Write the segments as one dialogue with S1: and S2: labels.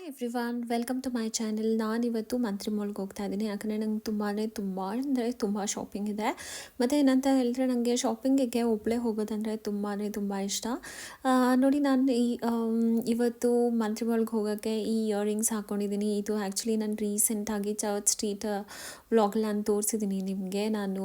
S1: Everyone welcome to my channel. ನಾನಿವತ್ತು ಮಂತ್ರಿ ಮಾಲ್ಗೆ ಹೋಗ್ತಾ ಇದ್ದೀನಿ, ಯಾಕಂದರೆ ನಂಗೆ ತುಂಬ ಶಾಪಿಂಗ್ ಇದೆ. ಮತ್ತು ಏನಂತ ಹೇಳಿದ್ರೆ ನನಗೆ ಶಾಪಿಂಗಿಗೆ ಒಬ್ಬಳೇ ಹೋಗೋದಂದರೆ ತುಂಬ ಇಷ್ಟ. ನೋಡಿ, ನಾನು ಇವತ್ತು ಮಂತ್ರಿ ಮಾಲ್ಗೆ ಹೋಗೋಕ್ಕೆ ಈ ಇಯರಿಂಗ್ಸ್ ಹಾಕ್ಕೊಂಡಿದ್ದೀನಿ. ಇದು ಆ್ಯಕ್ಚುಲಿ ನಾನು ರೀಸೆಂಟಾಗಿ ಚರ್ಚ್ ಸ್ಟ್ರೀಟ್ ವ್ಲಾಗಲ್ಲಿ ನಾನು ತೋರಿಸಿದ್ದೀನಿ ನಿಮಗೆ. ನಾನು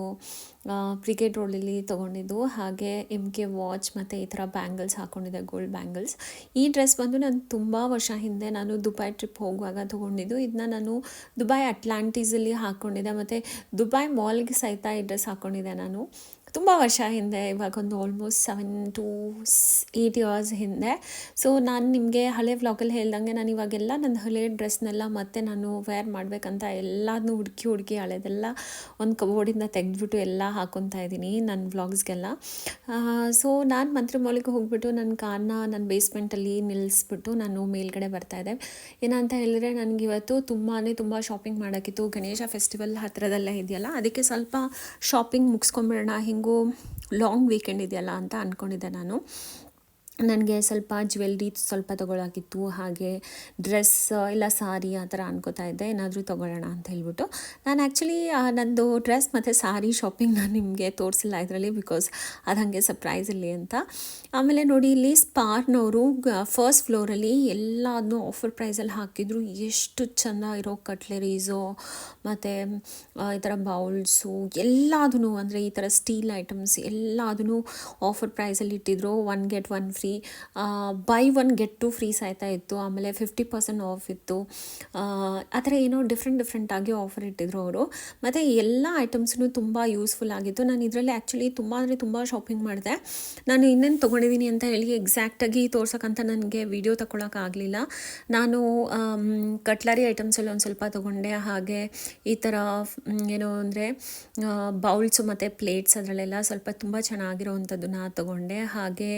S1: ಬ್ರಿಗೇಡ್ ರೋಡಲ್ಲಿ ತೊಗೊಂಡಿದ್ದು, ಹಾಗೆ MK ವಾಚ್ ಮತ್ತು ಈ ಥರ ಬ್ಯಾಂಗಲ್ಸ್ ಹಾಕ್ಕೊಂಡಿದ್ದೆ, ಗೋಲ್ಡ್ ಬ್ಯಾಂಗಲ್ಸ್. ಈ ಡ್ರೆಸ್ ಬಂದು ನಾನು ತುಂಬ ವರ್ಷ ಹಿಂದೆ ನಾನು ದುಬೈ ಟ್ರಿಪ್ ಹೋಗುವಾಗ ತೊಗೊಂಡಿದ್ದು. ಇದನ್ನ ನಾನು ದುಬೈ ಅಟ್ಲಾಂಟಿಸಲ್ಲಿ ಹಾಕ್ಕೊಂಡಿದ್ದೆ, ಮತ್ತು ದುಬೈ ಮಾಲ್ಗೆ ಸಹಿತ ಈ ಡ್ರೆಸ್ ಹಾಕ್ಕೊಂಡಿದ್ದೆ ನಾನು ತುಂಬ ವರ್ಷ ಹಿಂದೆ, ಇವಾಗ ಒಂದು ಆಲ್ಮೋಸ್ಟ್ 7 to 8 ಇಯರ್ಸ್ ಹಿಂದೆ. ಸೊ ನಾನು ನಿಮಗೆ ಹಳೆ ವ್ಲಾಗಲ್ಲಿ ಹೇಳ್ದಂಗೆ ನಾನು ಇವಾಗೆಲ್ಲ ನನ್ನ ಹಳೆ ಡ್ರೆಸ್ನೆಲ್ಲ ಮತ್ತೆ ನಾನು ವೇರ್ ಮಾಡಬೇಕಂತ ಎಲ್ಲದನ್ನೂ ಹುಡುಕಿ ಹಳೆದೆಲ್ಲ ಒಂದು ಕಬೋರ್ಡಿಂದ ತೆಗೆದ್ಬಿಟ್ಟು ಎಲ್ಲ ಹಾಕ್ಕೊತಾ ಇದ್ದೀನಿ ನನ್ನ ವ್ಲಾಗ್ಸ್ಗೆಲ್ಲ. ಸೊ ನಾನು ಮಂತ್ರಿ ಮಾಲಿಗೆ ಹೋಗ್ಬಿಟ್ಟು ನನ್ನ ಕಾರ್ನ ನನ್ನ ಬೇಸ್ಮೆಂಟಲ್ಲಿ ನಿಲ್ಲಿಸ್ಬಿಟ್ಟು ನಾನು ಮೇಲ್ಗಡೆ ಬರ್ತಾಯಿದ್ದೆ. ಏನಂತ ಹೇಳಿದ್ರೆ ನನಗಿವತ್ತು ತುಂಬ ಶಾಪಿಂಗ್ ಮಾಡೋಕ್ಕಿತ್ತು. ಗಣೇಶ ಫೆಸ್ಟಿವಲ್ ಹತ್ತಿರದಲ್ಲೇ ಇದೆಯಲ್ಲ, ಅದಕ್ಕೆ ಸ್ವಲ್ಪ ಶಾಪಿಂಗ್ ಮುಗಿಸ್ಕೊಂಬಿಡೋಣ, ಹಿಂಗೂ ಲಾಂಗ್ ವೀಕೆಂಡ್ ಇದೆಯಲ್ಲ ಅಂತ ಅಂದ್ಕೊಂಡಿದ್ದೆ ನಾನು. ನನಗೆ ಸ್ವಲ್ಪ ಜ್ಯುವೆಲ್ರಿ ಸ್ವಲ್ಪ ತೊಗೊಳೋಕ್ಕಿತ್ತು, ಹಾಗೆ ಡ್ರೆಸ್ ಇಲ್ಲ ಸಾರಿ ಆ ಥರ ಅನ್ಕೋತಾ ಇದ್ದೆ, ಏನಾದರೂ ತೊಗೊಳ್ಳೋಣ ಅಂತ ಹೇಳ್ಬಿಟ್ಟು. ನಾನು ಆ್ಯಕ್ಚುಲಿ ನಂದು ಡ್ರೆಸ್ ಮತ್ತು ಸಾರಿ ಶಾಪಿಂಗ್ ನಾನು ನಿಮಗೆ ತೋರಿಸಿಲ್ಲ ಇದರಲ್ಲಿ, ಬಿಕಾಸ್ ಅದು ಹಾಗೆ ಸರ್ಪ್ರೈಸ್ ಇರಲಿ ಅಂತ. ಆಮೇಲೆ ನೋಡಿ, ಇಲ್ಲಿ ಸ್ಪಾರ್ನವರು ಫಸ್ಟ್ ಫ್ಲೋರಲ್ಲಿ ಎಲ್ಲದನ್ನೂ ಆಫರ್ ಪ್ರೈಸಲ್ಲಿ ಹಾಕಿದ್ರು. ಎಷ್ಟು ಚೆಂದ ಇರೋ ಕಟ್ಲೆರೀಸು ಮತ್ತು ಈ ಥರ ಬೌಲ್ಸು ಎಲ್ಲದೂ, ಅಂದರೆ ಈ ಥರ ಸ್ಟೀಲ್ ಐಟಮ್ಸ್ ಎಲ್ಲದೂ ಆಫರ್ ಪ್ರೈಸಲ್ಲಿ ಇಟ್ಟಿದ್ರು. 1 get 1 free, by 1 get 2 free ಸಹಿತ ಇತ್ತು. ಆಮೇಲೆ 50% ಆಫ್ ಇತ್ತು. ಆ ಥರ ಏನೋ ಡಿಫ್ರೆಂಟಾಗಿ ಆಫರ್ ಇಟ್ಟಿದ್ರು ಅವರು. ಮತ್ತು ಎಲ್ಲ ಐಟಮ್ಸೂ ತುಂಬ ಯೂಸ್ಫುಲ್ ಆಗಿತ್ತು. ನಾನು ಇದರಲ್ಲಿ ಆ್ಯಕ್ಚುಲಿ ತುಂಬ ಶಾಪಿಂಗ್ ಮಾಡಿದೆ. ನಾನು ಇನ್ನೇನು ತೊಗೊಂಡಿದ್ದೀನಿ ಅಂತ ಹೇಳಿ ಎಕ್ಸಾಕ್ಟಾಗಿ ತೋರ್ಸೋಕ್ಕಂತ ನನಗೆ ವಿಡಿಯೋ ತಗೊಳಕ್ಕಾಗಲಿಲ್ಲ. ನಾನು ಕಟ್ಲರಿ ಐಟಮ್ಸಲ್ಲಿ ಒಂದು ಸ್ವಲ್ಪ ತೊಗೊಂಡೆ, ಹಾಗೆ ಈ ಥರ ಏನು ಅಂದರೆ ಬೌಲ್ಸು ಮತ್ತು ಪ್ಲೇಟ್ಸ್ ಅದರಲ್ಲೆಲ್ಲ ಸ್ವಲ್ಪ ತುಂಬ ಚೆನ್ನಾಗಿರೋವಂಥದ್ದನ್ನ ತೊಗೊಂಡೆ. ಹಾಗೆ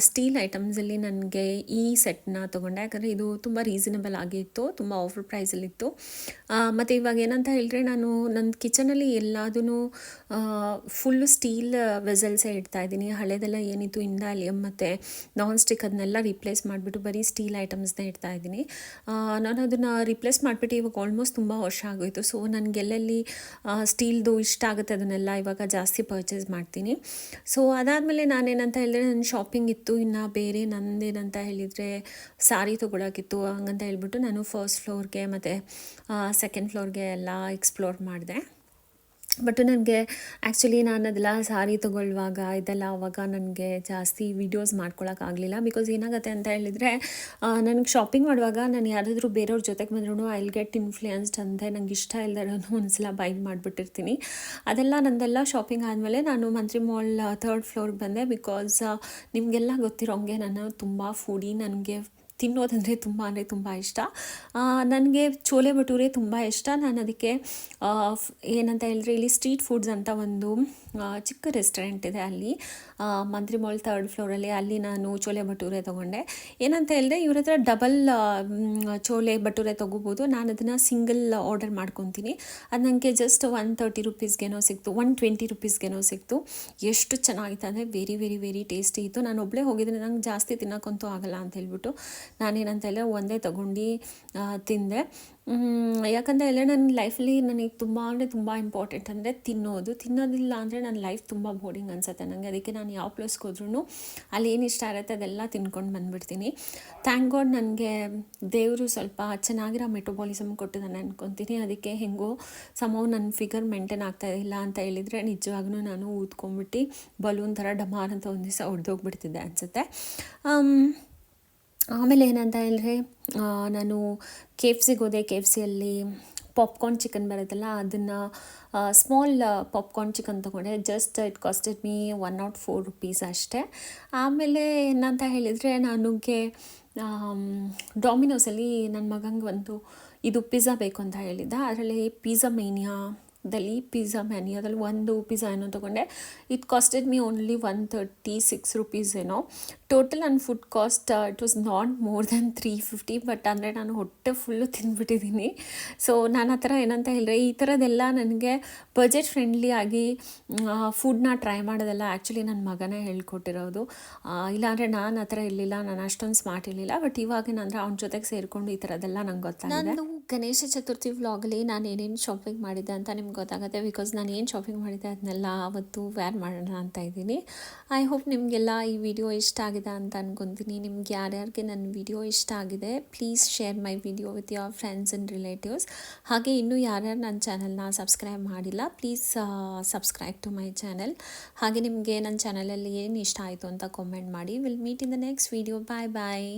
S1: ಸ್ಟೀಲ್ ಐಟಮ್ಸಲ್ಲಿ ನನಗೆ ಈ ಸೆಟ್ನ ತೊಗೊಂಡೆ, ಯಾಕಂದರೆ ಇದು ತುಂಬ ರೀಸನಬಲ್ ಆಗಿತ್ತು, ತುಂಬ ಆಫರ್ ಪ್ರೈಸಲ್ಲಿತ್ತು. ಮತ್ತು ಇವಾಗ ಏನಂತ ಹೇಳಿದ್ರೆ, ನಾನು ನನ್ನ ಕಿಚನಲ್ಲಿ ಎಲ್ಲದೂ ಫುಲ್ಲು ಸ್ಟೀಲ್ ವೆಸಲ್ಸೇ ಇಡ್ತಾಯಿದ್ದೀನಿ. ಹಳೆದೆಲ್ಲ ಏನಿತ್ತು ಇಂಡಾಲಿಯಮ್ ಮತ್ತು ನಾನ್ ಸ್ಟಿಕ್, ಅದನ್ನೆಲ್ಲ ರಿಪ್ಲೇಸ್ ಮಾಡಿಬಿಟ್ಟು ಬರೀ ಸ್ಟೀಲ್ ಐಟಮ್ಸ್ನೇ ಇಡ್ತಾಯಿದ್ದೀನಿ. ನಾನು ಅದನ್ನು ರಿಪ್ಲೇಸ್ ಮಾಡಿಬಿಟ್ಟು ಇವಾಗ ಆಲ್ಮೋಸ್ಟ್ ತುಂಬ ವರ್ಷ ಆಗೋಯಿತು. ಸೊ ನನಗೆಲ್ಲೆಲ್ಲಿ ಸ್ಟೀಲ್ದು ಇಷ್ಟ ಆಗುತ್ತೆ ಅದನ್ನೆಲ್ಲ ಇವಾಗ ಜಾಸ್ತಿ ಪರ್ಚೇಸ್ ಮಾಡ್ತೀನಿ. ಸೊ ಅದಾದಮೇಲೆ ನಾನೇನಂತ ಹೇಳಿದ್ರೆ, ನನ್ನ ಶಾಪಿಂಗ್ ಇತ್ತು. ಇನ್ನು ಬೇರೆ ನಂದೇನಂತ ಹೇಳಿದರೆ ಸಾರಿ ತೊಗೊಳಕ್ಕಿತ್ತು. ಹಂಗಂತ ಹೇಳ್ಬಿಟ್ಟು ನಾನು ಫಸ್ಟ್ ಫ್ಲೋರ್ಗೆ ಮತ್ತು ಸೆಕೆಂಡ್ ಫ್ಲೋರ್ಗೆ ಎಲ್ಲ ಎಕ್ಸ್ಪ್ಲೋರ್ ಮಾಡಿದೆ. ಬಟ್ ನನಗೆ ಆ್ಯಕ್ಚುಲಿ ನಾನು ಅದೆಲ್ಲ ಸಾರಿ ತೊಗೊಳ್ಳುವಾಗ ಇದೆಲ್ಲ ಆವಾಗ ನನಗೆ ಜಾಸ್ತಿ ವೀಡಿಯೋಸ್ ಮಾಡ್ಕೊಳಕ್ಕಾಗಲಿಲ್ಲ. ಬಿಕಾಸ್ ಏನಾಗುತ್ತೆ ಅಂತ ಹೇಳಿದರೆ, ನನಗೆ ಶಾಪಿಂಗ್ ಮಾಡುವಾಗ ನಾನು ಯಾರಾದರೂ ಬೇರೆಯವ್ರ ಜೊತೆಗೆ ಬಂದ್ರೂ ಐ ವಿಲ್ ಗೆಟ್ ಇನ್ಫ್ಲುಯೆನ್ಸ್ಡ್ ಅಂತ ನಂಗೆ ಇಷ್ಟ ಇಲ್ಲದಿರೋನು ಒಂದ್ಸಲ ಬೈ ಮಾಡಿಬಿಟ್ಟಿರ್ತೀನಿ. ಅದೆಲ್ಲ ನಂದೆಲ್ಲ ಶಾಪಿಂಗ್ ಆದಮೇಲೆ ನಾನು ಮಂತ್ರಿ ಮಾಲ್ 3rd ಫ್ಲೋರ್ಗೆ ಬಂದೆ. ಬಿಕಾಸ್ ನಿಮಗೆಲ್ಲ ಗೊತ್ತಿರೋಂಗೆ ನಾನು ತುಂಬ ಫುಡಿ, ನನಗೆ ತಿನ್ನೋದಂದರೆ ತುಂಬ ಇಷ್ಟ. ನನಗೆ ಚೋಲೆ ಭಟೂರೆ ತುಂಬ ಇಷ್ಟ. ನಾನು ಅದಕ್ಕೆ ಏನಂತ ಹೇಳಿದ್ರೆ, ಇಲ್ಲಿ ಸ್ಟ್ರೀಟ್ ಫುಡ್ಸ್ ಅಂತ ಒಂದು ಚಿಕ್ಕ ರೆಸ್ಟೋರೆಂಟ್ ಇದೆ ಅಲ್ಲಿ ಮಂತ್ರಿ ಮಾಲ್ 3rd ಫ್ಲೋರಲ್ಲಿ. ಅಲ್ಲಿ ನಾನು ಚೋಲೆ ಭಟೂರೆ ತೊಗೊಂಡೆ. ಏನಂತ ಹೇಳಿದ್ರೆ, ಇವ್ರ ಹತ್ರ ಡಬಲ್ ಚೋಲೆ ಭಟೂರೆ ತೊಗೋಬೋದು. ನಾನು ಅದನ್ನು ಸಿಂಗಲ್ ಆರ್ಡರ್ ಮಾಡ್ಕೊತೀನಿ. ಅದು ನನಗೆ ಜಸ್ಟ್ 130 ರುಪೀಸ್ಗೇನೋ ಸಿಕ್ತು, 120 ರುಪೀಸ್ಗೇನೋ ಸಿಕ್ತು. ಎಷ್ಟು ಚೆನ್ನಾಗಿತ್ತು ಅಂದರೆ ವೆರಿ ಟೇಸ್ಟಿ ಇತ್ತು. ನಾನು ಒಬ್ಬಳೇ ಹೋಗಿದ್ದೀನಿ, ನಂಗೆ ಜಾಸ್ತಿ ತಿನ್ನೋಕ್ಕಂತೂ ಆಗಲ್ಲ ಅಂತ ಹೇಳ್ಬಿಟ್ಟು ನಾನೇನಂತ ಹೇಳಿದ್ರೆ ಒಂದೇ ತೊಗೊಂಡು ತಿಂದೆ. ಯಾಕಂತ ಹೇಳಿದ್ರೆ ನನ್ನ ಲೈಫಲ್ಲಿ ನನಗೆ ತುಂಬ ಇಂಪಾರ್ಟೆಂಟ್ ಅಂದರೆ ತಿನ್ನೋದಿಲ್ಲ ಅಂದರೆ ನನ್ನ ಲೈಫ್ ತುಂಬ ಬೋರಿಂಗ್ ಅನಿಸುತ್ತೆ ನನಗೆ. ಅದಕ್ಕೆ ನಾನು ಯಾವ ಪ್ಲೇಸ್ಗೆ ಹೋದ್ರೂ ಅಲ್ಲಿ ಏನು ಇಷ್ಟ ಇರುತ್ತೆ ಅದೆಲ್ಲ ತಿನ್ಕೊಂಡು ಬಂದುಬಿಡ್ತೀನಿ. ಥ್ಯಾಂಕ್ ಗಾಡ್ ನನಗೆ ದೇವರು ಸ್ವಲ್ಪ ಚೆನ್ನಾಗಿರೋ ಮೆಟಬಾಲಿಸಮ್ ಕೊಟ್ಟಿದ್ದಾನೆ ಅನ್ಕೊತೀನಿ. ಅದಕ್ಕೆ ಹೆಂಗೋ ಸಮವ್ ನನ್ನ ಫಿಗರ್ ಮೇಂಟೈನ್ ಆಗ್ತಾಯಿಲ್ಲ ಅಂತ ಹೇಳಿದರೆ, ನಿಜವಾಗ್ಲೂ ನಾನು ಊದ್ಕೊಂಡ್ಬಿಟ್ಟು ಬಲೂನ್ ಥರ ಡಮಾರ್ ಅಂತ ಒಂದು ದಿವಸ ಹೊಡೆದೋಗ್ಬಿಡ್ತಿದ್ದೆ ಅನಿಸುತ್ತೆ. ಆಮೇಲೆ ಏನಂತ ಹೇಳಿದ್ರೆ, ನಾನು KFCಗೆ ಹೋದೆ. KFCಯಲ್ಲಿ ಪಾಪ್ಕಾರ್ನ್ ಚಿಕನ್ ಬರುತ್ತಲ್ಲ, ಅದನ್ನು ಸ್ಮಾಲ್ ಪಾಪ್ಕಾರ್ನ್ ಚಿಕನ್ ತೊಗೊಂಡೆ. Just it costed me 104 rupees ಅಷ್ಟೇ. ಆಮೇಲೆ ಏನಂತ ಹೇಳಿದರೆ, ನನಗೆ ಡಾಮಿನೋಸಲ್ಲಿ ನನ್ನ ಮಗಂಗೆ ಇದು ಪಿಜ್ಜಾ ಬೇಕು ಅಂತ ಹೇಳಿದ್ದ. ಅದರಲ್ಲಿ ಪಿಜ್ಜಾ ಮೇನಿಯಾ ದಲಿ ಪಿಜ್ಜಾ ಮೆನ್ಯೂ ಅದ್ರಲ್ಲಿ ಒಂದು ಪಿಜ್ಜಾ ಏನೋ ತೊಗೊಂಡೆ. It costed me only 136 rupees ಏನೋ. ಟೋಟಲ್ ನನ್ನ food cost it was not more than 350. But ಅಂದರೆ ನಾನು ಹೊಟ್ಟೆ ಫುಲ್ಲು ತಿಂದ್ಬಿಟ್ಟಿದ್ದೀನಿ. ಸೊ ನಾನು ಆ ಥರ ಏನಂತ ಹೇಳಿದ್ರೆ ಈ ಥರದ್ದೆಲ್ಲ ನನಗೆ ಬಜೆಟ್ ಫ್ರೆಂಡ್ಲಿ ಆಗಿ ಫುಡ್ನ ಟ್ರೈ ಮಾಡೋದೆಲ್ಲ ಆ್ಯಕ್ಚುಲಿ ನನ್ನ ಮಗನೇ ಹೇಳ್ಕೊಟ್ಟಿರೋದು. ಇಲ್ಲಾಂದರೆ ನಾನು ಆ ಥರ ಇರಲಿಲ್ಲ, ನಾನು ಅಷ್ಟೊಂದು ಸ್ಮಾರ್ಟ್ ಇರಲಿಲ್ಲ. ಬಟ್ ಇವಾಗೇನಂದರೆ ಅವ್ನ ಜೊತೆಗೆ ಸೇರಿಕೊಂಡು ಈ ಥರದ್ದೆಲ್ಲ ನಂಗೆ ಗೊತ್ತಾಗಿದೆ. ನಾನು ಗಣೇಶ ಚತುರ್ಥಿ ವ್ಲಾಗಲ್ಲಿ ನಾನು ಏನೇನು ಶಾಪಿಂಗ್ ಮಾಡಿದ್ದೆ ಅಂತ ನಿಮ್ಗೆ ಗೊತ್ತಾಗುತ್ತೆ. ಬಿಕಾಸ್ ನಾನು ಏನು ಶಾಪಿಂಗ್ ಮಾಡಿದ್ದೆ ಅದನ್ನೆಲ್ಲ ಅವತ್ತು ವೇರ್ ಮಾಡೋಣ ಅಂತ ಇದ್ದೀನಿ. ಐ ಹೋಪ್ ನಿಮಗೆಲ್ಲ ಈ ವಿಡಿಯೋ ಇಷ್ಟ ಆಗಿದೆ ಅಂತ ಅನ್ಕೊತೀನಿ. ನಿಮ್ಗೆ ಯಾರ್ಯಾರಿಗೆ ನನ್ನ ವಿಡಿಯೋ ಇಷ್ಟ ಆಗಿದೆ please share my video with your friends and relatives. ಹಾಗೆ ಇನ್ನೂ ಯಾರ್ಯಾರು ನನ್ನ ಚಾನಲ್ನ ಸಬ್ಸ್ಕ್ರೈಬ್ ಮಾಡಿಲ್ಲ please subscribe to my channel. ಹಾಗೆ ನಿಮಗೆ ನನ್ನ ಚಾನಲಲ್ಲಿ ಏನು ಇಷ್ಟ ಆಯಿತು ಅಂತ ಕಾಮೆಂಟ್ ಮಾಡಿ. Will meet in the next video. Bye bye.